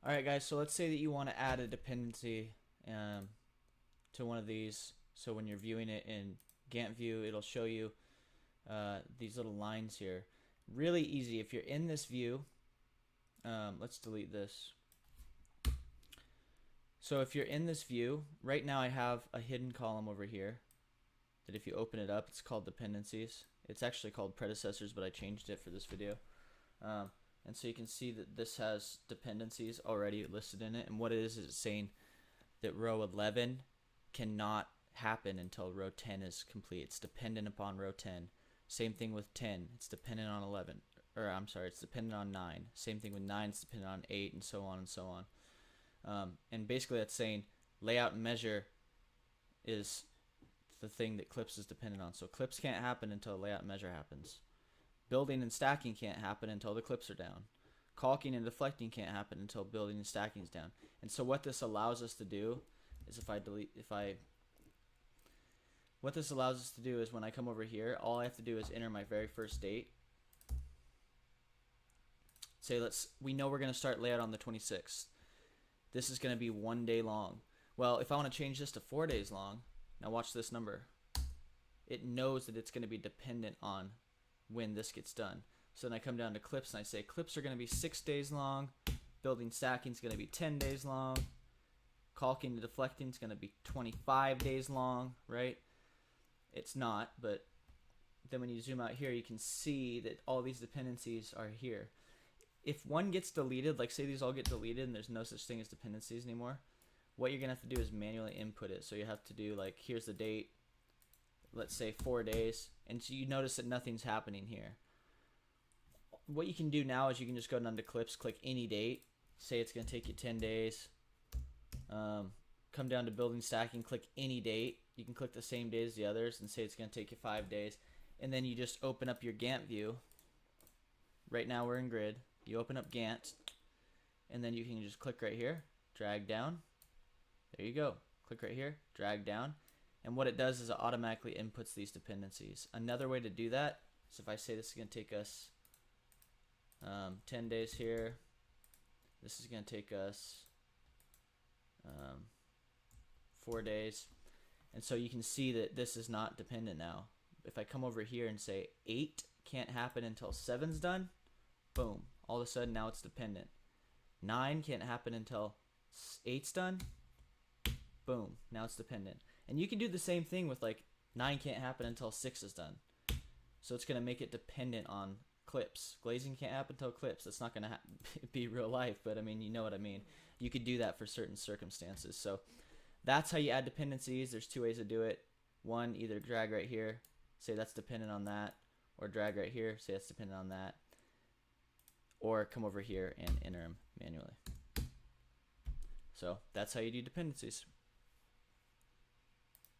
Alright guys, so let's say that you want to add a dependency to one of these. So when you're viewing it in Gantt view, it'll show you these little lines here. Really easy. If you're in this view, let's delete this. So if you're in this view, right now I have a hidden column over here that if you open it up, it's called Dependencies. It's actually called Predecessors, but I changed it for this video. And so you can see that this has dependencies already listed in it. And what it is it's saying that row 11 cannot happen until row 10 is complete. It's dependent upon row 10. Same thing with 10. It's dependent on 11. Or I'm sorry, it's dependent on 9. Same thing with 9. It's dependent on 8, and so on and so on. And basically that's saying layout and measure is the thing that clips is dependent on. So clips can't happen until layout and measure happens. Building and stacking can't happen until the clips are down. Caulking and deflecting can't happen until building and stacking is down. And so what this allows us to do is what this allows us to do is when I come over here, all I have to do is enter my very first date. Say we know we're going to start layout on the 26th. This is going to be 1 day long. Well, if I want to change this to 4 days long, now watch this number. It knows that it's going to be dependent on when this gets done. So then I come down to clips and I say clips are going to be 6 days long, building stacking is going to be 10 days long, caulking and deflecting is going to be 25 days long, right? It's not, but then when you zoom out here, you can see that all these dependencies are here. If one gets deleted, like say these all get deleted and there's no such thing as dependencies anymore, what you're going to have to do is manually input it. So you have to do like, here's the date, let's say 4 days, and so you notice that nothing's happening here. What you can do now is you can just go down to clips, click any date, say it's going to take you 10 days, come down to building stacking, click any date. You can click the same day as the others and say it's going to take you 5 days, and then you just open up your Gantt view. Right now we're in grid. You open up Gantt, and then you can just click right here, drag down. There you go. Click right here, drag down. And what it does is it automatically inputs these dependencies. Another way to do that is if I say this is going to take us 10 days here. This is going to take us 4 days. And so you can see that this is not dependent now. If I come over here and say 8 can't happen until 7's done, boom. All of a sudden now it's dependent. 9 can't happen until 8's done, boom. Now it's dependent. And you can do the same thing with like 9 can't happen until 6 is done. So it's going to make it dependent on clips. Glazing can't happen until clips. That's not going to be real life, but I mean, you know what I mean. You could do that for certain circumstances. So that's how you add dependencies. There's 2 ways to do it. One, either drag right here, say that's dependent on that, or drag right here, say that's dependent on that, or come over here and enter them manually. So that's how you do dependencies.